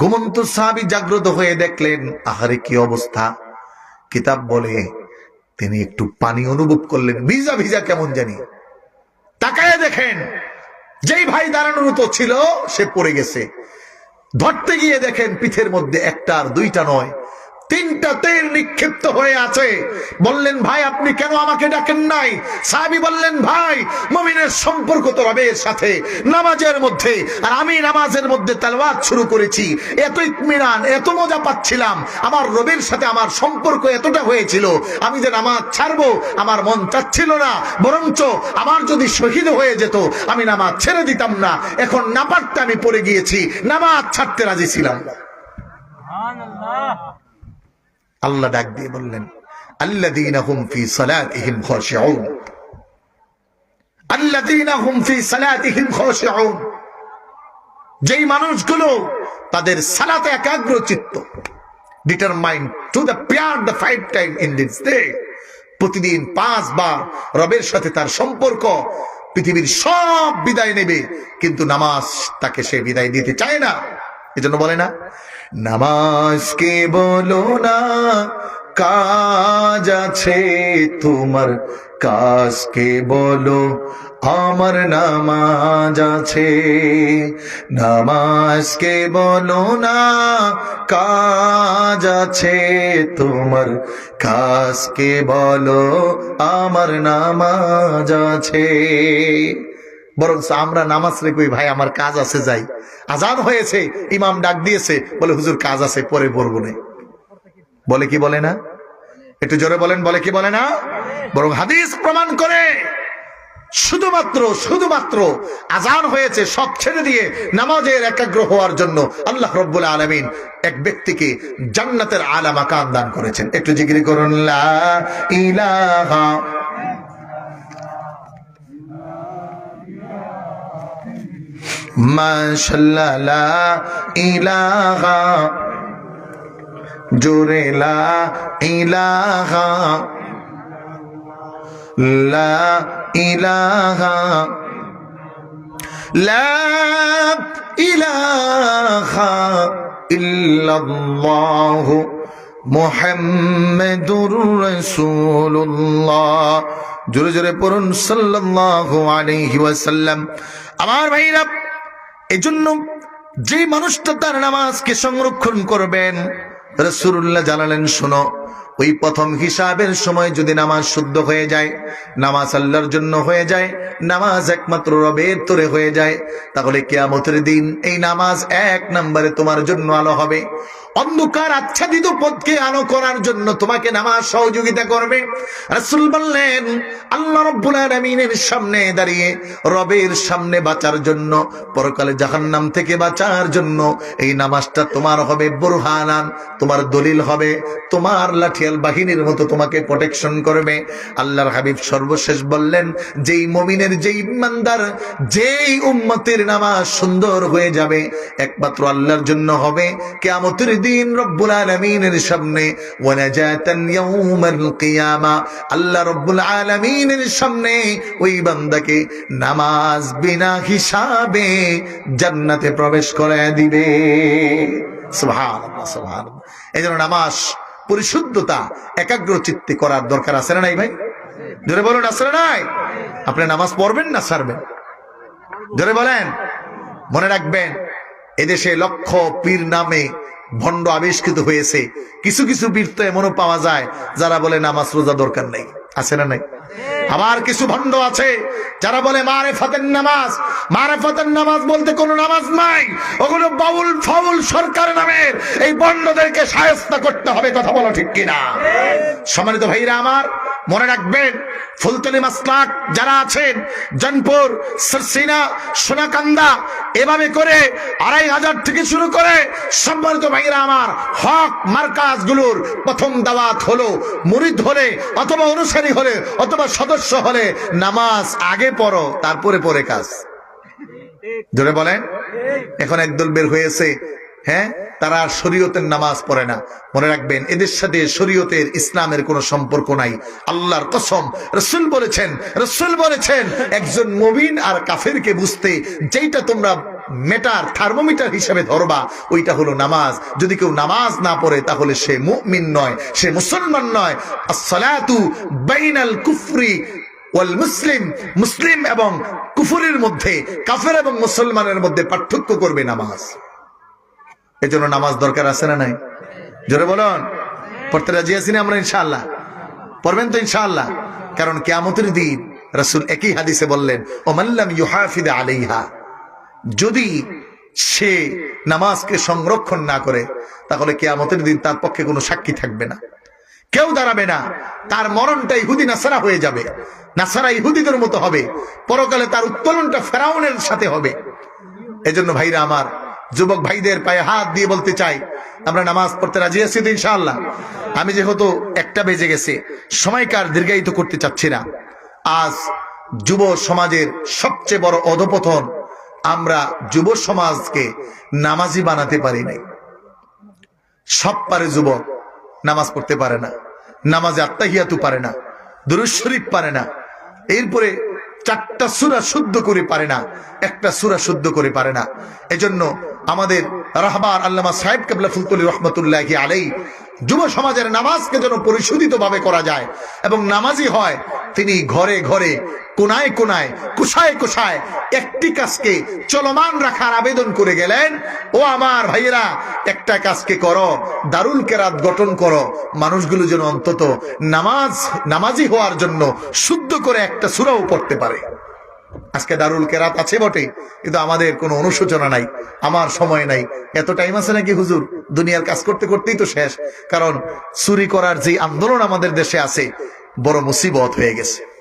ঘুমন্ত সাহাবী জাগ্রত হয়ে দেখলেন, আহারে কি অবস্থা। কিতাব বলে তিনি একটু পানি অনুভব করলেন, ভিজা ভিজা কেমন জানি। তাকায় দেখেন যেই ভাই দাঁড়ানোর তো ছিল সে পড়ে গেছে। ধরতে গিয়ে দেখেন পিঠের মধ্যে 1টা আর 2টা নয়, 3টা তীর নিক্ষিপ্ত হয়ে আছে। বললেন, ভাই আপনি কেন আমাকে ডাকেন নাই? সাহাবী বললেন, ভাই মুমিনের সম্পর্ক তো রবের সাথে, নামাজের মধ্যে, আর আমি নামাজের মধ্যে তেলাওয়াত শুরু করেছি, এত ইতমিনান, এত মজা পাচ্ছিলাম, আমার রবের সাথে আমার সম্পর্ক এতটা হয়েছিল, আমি যে নামাজ ছাড়বো আমার মন চাচ্ছিল না, বরঞ্চ আমার যদি শহীদ হয়ে যেত আমি নামাজ ছেড়ে দিতাম না। এখন না পারতে আমি পড়ে গিয়েছি, নামাজ ছাড়তে রাজি ছিলাম না। আল্লাহ ডাক দিয়ে বললেন, আল্লাযীনা হুম ফি সালাতিহিম খাশিউন, আল্লাযীনা হুম ফি সালাতিহিম খাশিউন, যেই মানুষগুলো তাদের সালাতে একাগ্রচিত্ত, determined to the prayer the 5 time in this day, প্রতিদিন 5 বার রবের সাথে তার সম্পর্ক। পৃথিবীর সব বিদায় নেবে, কিন্তু নামাজ তাকে সে বিদায় দিতে চায় না। এজন্য বলে না, নামাজকে বলো না কাজ আছে তোমার কাজকে বলো আমার নামাজ আছে, নামাজকে বলো না কাজ আছে তোমার কাজকে বলো আমার নামাজ আছে। বরং আমরা নামাজ রেখে ভাই আমার কাজ আছে যাই, আজান হয়েছে ইমাম ডাক দিয়েছে বলে হুজুর কাজ আছে পরে পড়বো না, বলে কি বলে না? একটু জোরে বলেন, বলে কি বলে না? বরং হাদিস প্রমাণ করে শুধুমাত্র আজান হয়েছে সব ছেড়ে দিয়ে নামাজের একাগ্র হওয়ার জন্য আল্লাহ রাব্বুল আলামিন এক ব্যক্তিকে জান্নাতের আলা মাকাম দান করেছেন। একটু জিকির করুন লা ইলাহা মাশাআল্লাহ লা ইলাহা জোরে লা ইলাহা লা ইলাহা লা ইলাহা ইল্লাল্লাহ মুহাম্মাদুর রাসূলুল্লাহ। জোরে জোরে পড়ুন সাল্লাল্লাহু আলাইহি ওয়াসাল্লাম। আমার ভাইরা, এজন্য যে মানুষটা তার নামাজকে সংরক্ষণ করবেন, রাসূলুল্লাহ জানালেন শোনো, ওই প্রথম হিসাবের সময় যদি নামাজ শুদ্ধ হয়ে যায়, নামাজ আল্লাহর জন্য হয়ে যায়, নামাজ একমাত্র রবের তরে হয়ে যায়, তাহলে কিয়ামতের দিন এই নামাজ এক নম্বরে তোমার জন্য আলো হবে। অন্ধকার আচ্ছাদিত পথকে আলো করার জন্য তোমাকে নামাজ সহযোগিতা করবে। রাসূল বললেন আল্লাহ রাব্বুল আলামিনের সামনে দাঁড়িয়ে রবের সামনে বাঁচার জন্য, পরকালে জাহান্নাম থেকে বাঁচার জন্য এই নামাজটা তোমার হবে বুরহানান, তোমার দলিল হবে, তোমার লাঠিয়াল বাহিনীর মতো তোমাকে প্রোটেকশন করবে। আল্লাহর হাবিব সর্বশেষ বললেন যেই মুমিনের, যেই ইমানদার, যেই উম্মতের নামাজ সুন্দর হয়ে যাবে একমাত্র আল্লাহর জন্য হবে, কিয়ামতের দিন রব্বুল আলামিনের সামনে ওয়ানাজাতান ইয়াউমাল কিয়ামা, আল্লাহ রব্বুল আলামিনের সামনে ওই বান্দাকে নামাজ বিনা হিসাবে জান্নাতে প্রবেশ করায় দিবে। সুবহানাল্লাহ সুবহানাল্লাহ। এইজন্য নামাজ পরিশুদ্ধতা একাগ্র চিত্তে করার দরকার আছে না নাই ভাই? জোরে বলুন আছে না নাই? আপনি নামাজ পড়বেন না ছাড়বেন? জোরে বলেন। মনে রাখবেন এদেশে লক্ষ পীর নামে ভণ্ড আবিষ্কৃত হয়েছে। কিছু কিছু পীর তো এমনও পাওয়া যায় যারা বলে নামাজ রোজা দরকার নেই, আছে না নাই? আবার কিছু ভণ্ড আছে যারা বলে মারেফাতের নামাজ। মারেফাতের নামাজ বলতে কোনো নামাজ নাই, ওগুলো বাউল ফাউল সরকার নামের এই ভণ্ডদেরকে শায়েস্তা করতে হবে। কথা বলো ঠিক কিনা? সম্মানিত ভাইরা আমার, মনে রাখবেন ফুলতলি মাসলাক যারা আছেন, জনপুর, সরসিনা, সোনাকান্দা, এভাবে করে ২৫০০ থেকে শুরু করে সম্মানিত ভাইরা আমার হক মার্কাজগুলোর প্রথম দাওয়াত হলো মুরিদ হলে অথবা অনুসারী হলে অথবা সদস্য হলে নামাজ আগে পড়ো তারপরে পড়ে কাজ। জোরে বলেন। এখন একদল বের হয়েছে, হ্যাঁ, তারা শরীয়তের নামাজ পড়ে না। মনে রাখবেন এদের সাথে শরীয়তের ইসলামের কোনো সম্পর্ক নাই। আল্লাহর কসম, রাসূল বলেছেন একজন মুমিন আর কাফেরকে বুঝতে যেটা তোমরা মেটার থার্মোমিটার হিসেবে ধরবা ওইটা হলো নামাজ। যদি কেউ নামাজ না পড়ে তাহলে সে মুমিন নয়, সে মুসলমান নয়। as-salatu বাইনাল কুফরি ওয়াল মুসলিম, মুসলিম এবং কুফরের মধ্যে, কাফের এবং মুসলমানের মধ্যে পার্থক্য করবে নামাজ। এজন্য নামাজ দরকার আছে না নাই? জোরে বলুন। পড়তে রাজি আছি না আমরা? ইনশাআল্লাহ পড়বেন তো ইনশাআল্লাহ। কারণ কিয়ামতের দিন রাসূল একই হাদিসে বললেন ওমান লাম ইউহাফিজ আলাইহা, যদি সে নামাজকে সংরক্ষণ না করে তাহলে কিয়ামতের দিন তার পক্ষে কোনো সাক্ষী থাকবে না, কেউ দাঁড়াবে না। তার মরণটা ইহুদি নাসারা হয়ে যাবে, নাসারা ইহুদিদের মতো হবে, পরকালে তার উত্তোলনটা ফেরাউনের সাথে হবে। এজন্য ভাইরা আমার, যুবক ভাইদের পায়ে হাত দিয়ে বলতে চাই আমরা নামাজ পড়তে রাজি আছি তো ইনশাআল্লাহ। আমি যেহেতু ১টা বেজে গেছে, সময়কার দীর্ঘায়িত করতে চাচ্ছি না। আজ যুব সমাজের সবচেয়ে বড় অধপতন, আমরা যুব সমাজকে নামাজি বানাতে পারি নাই। সব পারে যুবক, নামাজ পড়তে পারে না, নামাজে আত্তাহিয়াতু পারে না, দুরূদ শরীফ পারে না, এরপরে 4টা সূরা শুদ্ধ করে পারে না, একটা সূরা শুদ্ধ করে পারে না। এজন্য আমাদের রাহবার আল্লামা সাহেব কেবলা ফুলতলি রহমতুল্লাহি আলাইহি যুব সমাজের নামাজকে যেন পরিশোধিত ভাবে করা যায় এবং নামাজি হয় তিনি ঘরে ঘরে কোনায় কোনায় কুশায় কুশায় একটি কাজকে চলমান রাখার আবেদন করে গেলেন। ও আমার ভাইয়েরা, একটা কাজকে করো, দারুল কেরাত গঠন করো, মানুষগুলো যেন অন্তত নামাজি হওয়ার জন্য শুদ্ধ করে একটা সূরাও পড়তে পারে। আজকে দারুল কেরাত আছে বটে, কিন্তু আমাদের কোনো অনুশোচনা নাই, আমার সময় নাই। এত টাইম আছে নাকি হুজুর? দুনিয়ার কাজ করতে করতেই তো শেষ। কারণ চুরি করার যে আন্দোলন আমাদের দেশে আছে, বড় মুসিবত হয়ে গেছে।